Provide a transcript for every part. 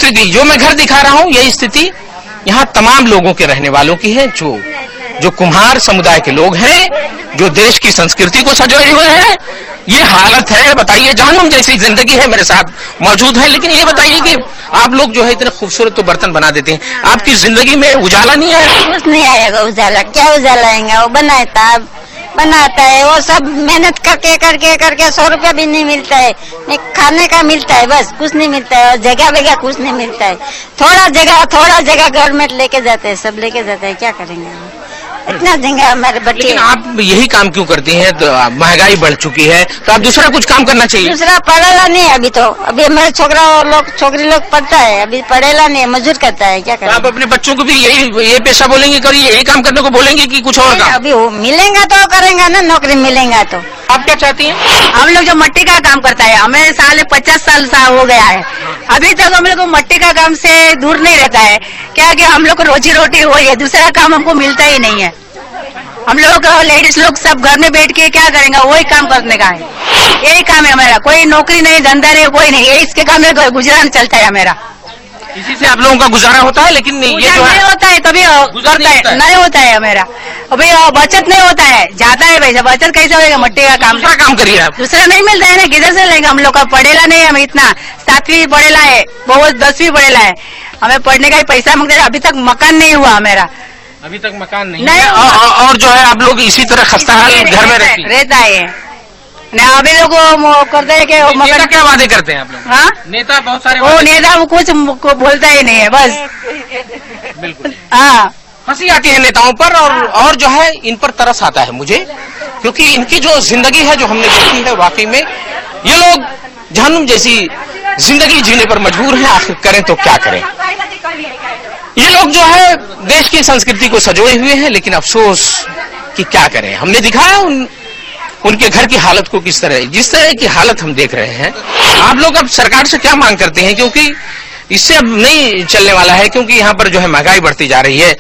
स्थिति जो मैं घर दिखा रहा हूँ, यही स्थिति यहाँ तमाम लोगों के रहने वालों की है, जो कुम्हार समुदाय के लोग हैं, जो देश की संस्कृति को सजोए हुए हैं। ये हालत है। बताइए, जानम जैसी जिंदगी है मेरे साथ मौजूद है, लेकिन ये बताइए कि आप लोग जो है इतने खूबसूरत तो बर्तन बना देते हैं, आपकी जिंदगी में उजाला नहीं आया? कुछ नहीं आएगा उजाला, क्या उजाला आएगा? वो बनाता है वो सब मेहनत करके 100 रुपया भी नहीं मिलता है, खाने का मिलता है बस, कुछ नहीं मिलता है। और जगह कुछ नहीं मिलता है, थोड़ा जगह गवर्नमेंट लेके जाते हैं, सब लेके जाते हैं, क्या करेंगे हम? इतना देंगे हमारे बच्चे। लेकिन आप यही काम क्यों करती हैं? तो महंगाई बढ़ चुकी है, तो आप दूसरा कुछ काम करना चाहिए। दूसरा पढ़ेला नहीं अभी तो, अभी हमारे छोकरी लोग पढ़ता है, अभी पढ़ेला नहीं, मजदूर करता है, क्या करें? आप अपने बच्चों को भी यही पेशा बोलेंगे, करिए यही काम करने को बोलेंगे कि कुछ और काम? अभी वो मिलेगा तो करेंगे ना, नौकरी मिलेगा तो। आप क्या चाहती हैं? हम लोग जो मट्टी का काम करता है, हमें 50 साल हो गया है, अभी तक हम लोग को मट्टी का काम से दूर नहीं रहता है। क्या कि हम लोग को रोजी रोटी हो है, दूसरा काम हमको मिलता ही नहीं है। हम लोग लेडीज लोग सब घर में बैठ के क्या करेंगे, वही काम करने का है, यही काम है हमारा। कोई नौकरी नहीं, धंधा नहीं, कोई नहीं, इसके काम में गुजारा चलता है हमारा। इसी से आप लोगों का गुजारा होता है, लेकिन ये जो नहीं होता है, कभी नहीं होता है हमारा। अभी बचत नहीं होता है, जाता है पैसा, बचत कैसे होगा? मट्टी का काम करिए आप। दूसरा नहीं मिलता है ना, किधर से लेंगे? हम लोग का पढ़ेला नहीं है, हम इतना 7वीं पढ़ेला है, बहुत 10वीं पढ़ेला है, हमें पढ़ने का ही पैसा मांगते हैं। अभी तक मकान नहीं हुआ हमारा, अभी तक मकान नहीं है। और जो है आप लोग इसी तरह खस्ताहाल घर में रहता है ना। अभी लोग करते हैं कि नेता क्या वादे करते हैं आप लोग? हाँ, नेता बहुत सारे वो नेता कुछ बोलता ही नहीं है बस। बिल्कुल, हाँ, हंसी आती है नेताओं पर, और जो है इन पर तरस आता है मुझे, क्योंकि इनकी जो जिंदगी है जो हमने देखी है, वाकई में ये लोग जहन्नुम जैसी जिंदगी जीने पर मजबूर हैं। आखिर करें तो क्या करें? ये लोग जो है देश की संस्कृति को सजोए हुए हैं, लेकिन अफसोस कि क्या करें। हमने दिखाया उनके घर की हालत को किस तरह, जिस तरह की हालत हम देख रहे हैं। आप लोग अब सरकार से क्या मांग करते हैं? क्योंकि इससे अब नहीं चलने वाला है, क्योंकि यहाँ पर जो है महंगाई बढ़ती जा रही है,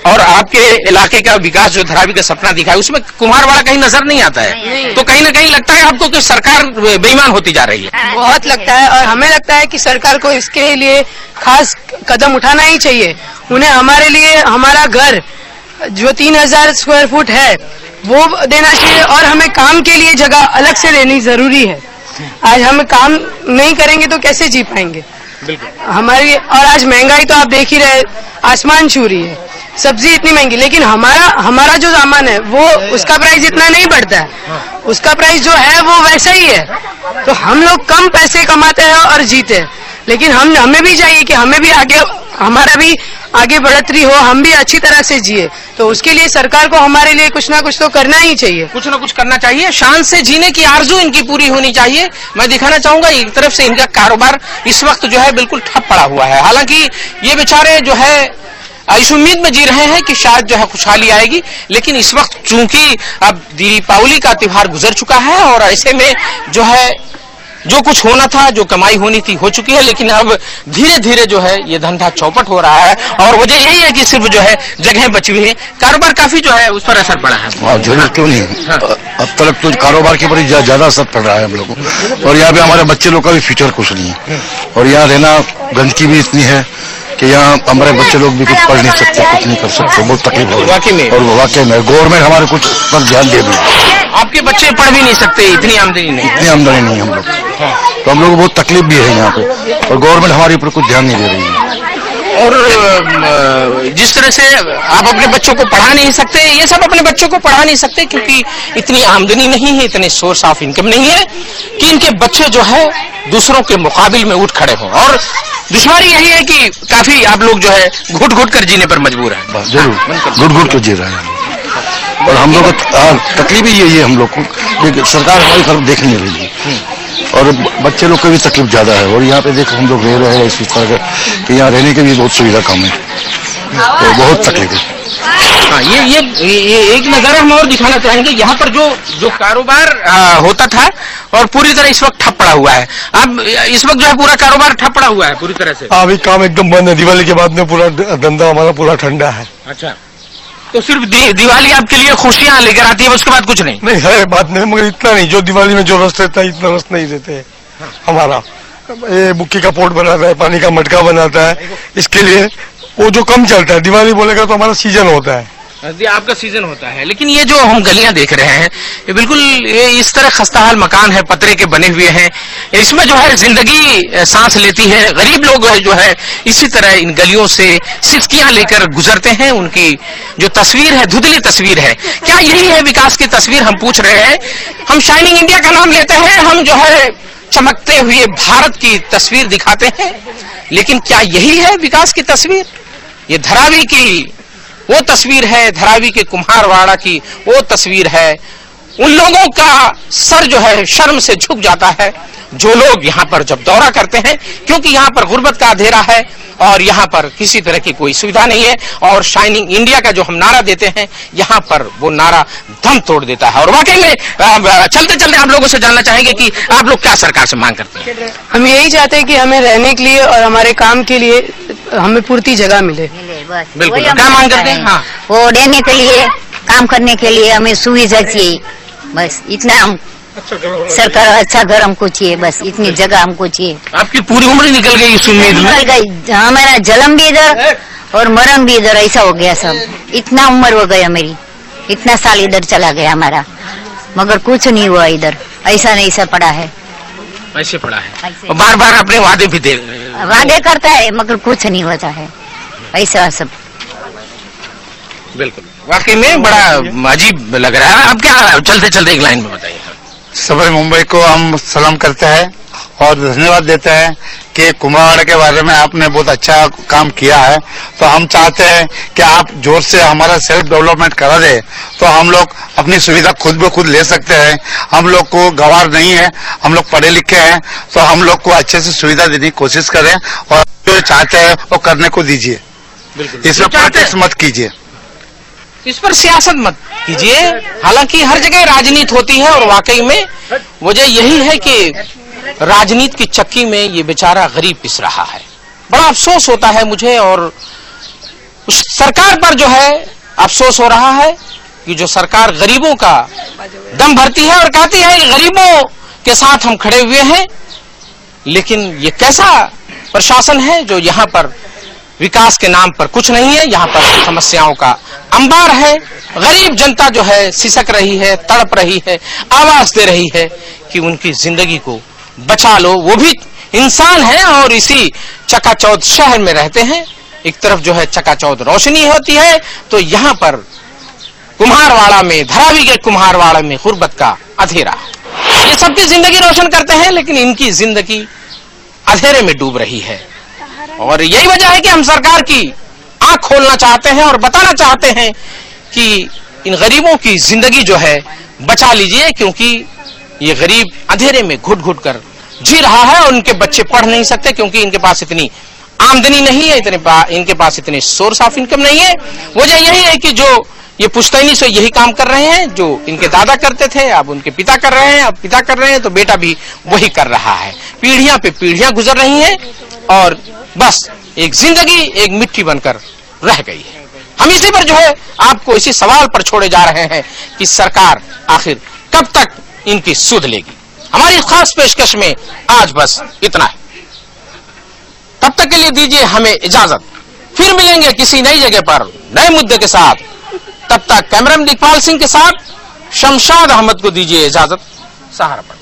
और आपके इलाके का विकास जो धरावी का सपना दिखा है, उसमें कुम्हारवाड़ा कहीं नजर नहीं आता है। तो कहीं ना कहीं लगता है आपको कि सरकार बेईमान होती जा रही है। बहुत लगता है, और हमें लगता है कि सरकार को इसके लिए खास कदम उठाना ही चाहिए। उन्हें हमारे लिए हमारा घर जो 3000 स्क्वायर फुट है वो देना चाहिए, और हमें काम के लिए जगह अलग से देनी जरूरी है। आज हम काम नहीं करेंगे तो कैसे जी पाएंगे? हमारी, और आज महंगाई तो आप देख ही रहे, आसमान छू रही है, सब्जी इतनी महंगी, लेकिन हमारा जो सामान है वो उसका प्राइस इतना नहीं बढ़ता है, उसका प्राइस जो है वो वैसा ही है। तो हम लोग कम पैसे कमाते हैं और जीते हैं, लेकिन हमें भी चाहिए कि हमें भी हमारा भी आगे बढ़ोतरी हो, हम भी अच्छी तरह से जिए। तो उसके लिए सरकार को हमारे लिए कुछ ना कुछ तो करना ही चाहिए, कुछ ना कुछ करना चाहिए। शान से जीने की आरजू इनकी पूरी होनी चाहिए। मैं दिखाना चाहूंगा, एक तरफ से इनका कारोबार इस वक्त जो है बिल्कुल ठप पड़ा हुआ है। हालांकि ये बेचारे जो है इस उम्मीद में जी रहे हैं कि शायद जो है खुशहाली आएगी, लेकिन इस वक्त चूंकि अब दीपावली का त्योहार गुजर चुका है, और ऐसे में जो है जो कुछ होना था, जो कमाई होनी थी, हो चुकी है। लेकिन अब धीरे धीरे जो है ये धंधा चौपट हो रहा है, और वजह यही है कि सिर्फ जो है जगह बची हुई है, कारोबार काफी जो है उस पर असर पड़ा है। जरूर क्यों नहीं, अब तक तो कारोबार के ऊपर ज्यादा असर पड़ रहा है हम लोगों को, और यहाँ पे हमारे बच्चे लोग का भी फ्यूचर कुछ नहीं है, और यहाँ रहना गंदगी भी इतनी है कि यहाँ हमारे बच्चे लोग भी कुछ पढ़ नहीं सकते, कुछ नहीं कर सकते, बहुत तकलीफ हो रही है। और वाकई में गवर्नमेंट हमारे कुछ पर ध्यान दे रही है। आपके बच्चे पढ़ भी नहीं सकते, इतनी आमदनी नहीं हम लोग, तो हम लोग को बहुत तकलीफ भी है यहाँ पे, और गवर्नमेंट हमारे ऊपर कुछ ध्यान नहीं दे रही है। और जिस तरह से आप अपने बच्चों को पढ़ा नहीं सकते, ये सब अपने बच्चों को पढ़ा नहीं सकते क्योंकि इतनी आमदनी नहीं है, इतने सोर्स ऑफ इनकम नहीं है कि इनके बच्चे जो है दूसरों के मुकाबिल में उठ खड़े हों। और दुश्वारी यही है कि काफी आप लोग जो है घुट घुट कर जीने पर मजबूर हैं। जरूर घुट घुट कर जी रहे हैं, और हम लोग तकलीफ ही यही है हम लोग को, सरकार हमारी तरफ देख नहीं रही है, और बच्चे लोग को भी तकलीफ ज्यादा है। और यहाँ पे देखो हम लोग रह रहे हैं इसी तरह कि यहाँ रहने के भी बहुत सुविधा कम है, तो बहुत तकलीफ है। हाँ, ये एक नजारा हम और दिखाना चाहेंगे। यहाँ पर जो कारोबार होता था और पूरी तरह इस वक्त ठप पड़ा हुआ है। अब इस वक्त जो है पूरा कारोबार ठप पड़ा हुआ है पूरी तरह से। अभी काम एकदम बंद है, दिवाली के बाद में पूरा धंधा हमारा पूरा ठंडा है। अच्छा, तो सिर्फ दिवाली आपके लिए खुशियां लेकर आती है, उसके बाद कुछ नहीं? नहीं है, बात नहीं, मगर इतना नहीं, जो दिवाली में जो रस रहता है इतना रस नहीं देते हमारा। ये बुक्की का पोट बनाता है, पानी का मटका बनाता है, इसके लिए वो जो कम चलता है। दिवाली बोलेगा तो हमारा सीजन होता है, ये आपका सीजन होता है। लेकिन ये जो हम गलियां देख रहे हैं ये बिल्कुल ये इस तरह खस्ताहाल मकान है, पतरे के बने हुए हैं, इसमें जो है जिंदगी सांस लेती है। गरीब लोग जो है इसी तरह इन गलियों से सिसकियां लेकर गुजरते हैं। उनकी जो तस्वीर है धुंधली तस्वीर है। क्या यही है विकास की तस्वीर? हम पूछ रहे हैं। हम शाइनिंग इंडिया का नाम लेते हैं, हम जो है चमकते हुए भारत की तस्वीर दिखाते हैं, लेकिन क्या यही है विकास की तस्वीर? ये धरावी की वो तस्वीर है, धरावी के कुम्हारवाड़ा की वो तस्वीर है। उन लोगों का सर जो है शर्म से झुक जाता है जो लोग यहाँ पर जब दौरा करते हैं, क्योंकि यहाँ पर गुर्बत का अंधेरा है और यहाँ पर किसी तरह की कोई सुविधा नहीं है। और शाइनिंग इंडिया का जो हम नारा देते हैं, यहाँ पर वो नारा दम तोड़ देता है। और वाकई में चलते चलते आप लोगों से जानना चाहेंगे कि आप लोग क्या सरकार से मांग करते हैं? हम यही चाहते हैं कि हमें रहने के लिए और हमारे काम के लिए हमें पूर्ति जगह मिले। बिल्कुल, क्या मांग करते हैं? हाँ, वो रहने के लिए, काम करने के लिए हमें सुविधा चाहिए, बस इतना। हम सरकार अच्छा घर हमको चाहिए, बस इतनी जगह हमको चाहिए। आपकी पूरी उम्र निकल गई इस उम्मीद में? निकल गई, हमारा जन्म भी इधर और मरण भी इधर, ऐसा हो गया सब। इतना उम्र हो गया मेरी, इतना साल इधर चला गया हमारा, मगर कुछ नहीं हुआ इधर। ऐसा नहीं ऐसा पड़ा है, ऐसे पड़ा है। और बार बार अपने वादे भी दे वादे करता है मगर कुछ नहीं होता है, ऐसा सब। बिल्कुल, वाकई में बड़ा अजीब लग रहा है। अब क्या चलते चलते एक लाइन में बताइए। सबर मुंबई को हम सलाम करते हैं और धन्यवाद देते हैं कि कुम्हारवाड़ा के बारे में आपने बहुत अच्छा काम किया है। तो हम चाहते हैं कि आप जोर से हमारा सेल्फ डेवलपमेंट करा दे, तो हम लोग अपनी सुविधा खुद ब खुद ले सकते हैं। हम लोग को गवार नहीं है, हम लोग पढ़े लिखे हैं, तो हम लोग को अच्छे से सुविधा देने की कोशिश करें और जो चाहते हैं वो करने को दीजिए। इसमें पॉलिटिक्स मत कीजिए, इस पर सियासत मत कीजिए। हालांकि हर जगह राजनीति होती है और वाकई में वजह यही है कि राजनीति की चक्की में ये बेचारा गरीब पिस रहा है। बड़ा अफसोस होता है मुझे, और उस सरकार पर जो है अफसोस हो रहा है कि जो सरकार गरीबों का दम भरती है और कहती है कि गरीबों के साथ हम खड़े हुए हैं, लेकिन ये कैसा प्रशासन है जो यहाँ पर विकास के नाम पर कुछ नहीं है। यहाँ पर समस्याओं का अंबार है। गरीब जनता जो है सिसक रही है, तड़प रही है, आवाज दे रही है कि उनकी जिंदगी को बचा लो। वो भी इंसान है और इसी चकाचौंध शहर में रहते हैं। एक तरफ जो है चकाचौंध रोशनी होती है, तो यहाँ पर कुम्हारवाड़ा में, धरावी के कुम्हारवाड़ा में गुर्बत का अंधेरा। ये सबकी जिंदगी रोशन करते हैं, लेकिन इनकी जिंदगी अंधेरे में डूब रही है। और यही वजह है कि हम सरकार की आंख खोलना चाहते हैं और बताना चाहते हैं कि इन गरीबों की जिंदगी जो है बचा लीजिए, क्योंकि ये गरीब अंधेरे में घुट घुट कर जी रहा है और उनके बच्चे पढ़ नहीं सकते क्योंकि इनके पास इतनी आमदनी नहीं है, इनके पास इतने सोर्स ऑफ इनकम नहीं है। वजह यही है कि जो ये पुश्तैनी से यही काम कर रहे हैं, जो इनके दादा करते थे अब उनके पिता कर रहे हैं, अब पिता कर रहे हैं तो बेटा भी वही कर रहा है। पीढ़ियां पे पीढ़ियां गुजर रही हैं और बस एक जिंदगी एक मिट्टी बनकर रह गई है। हम इसी पर जो है आपको इसी सवाल पर छोड़े जा रहे हैं कि सरकार आखिर कब तक इनकी सुध लेगी। हमारी खास पेशकश में आज बस इतना है। तब तक के लिए दीजिए हमें इजाजत, फिर मिलेंगे किसी नई जगह पर नए मुद्दे के साथ। तब तक कैमरामैन इकबाल सिंह के साथ शमशाद अहमद को दीजिए इजाजत। सहारा पर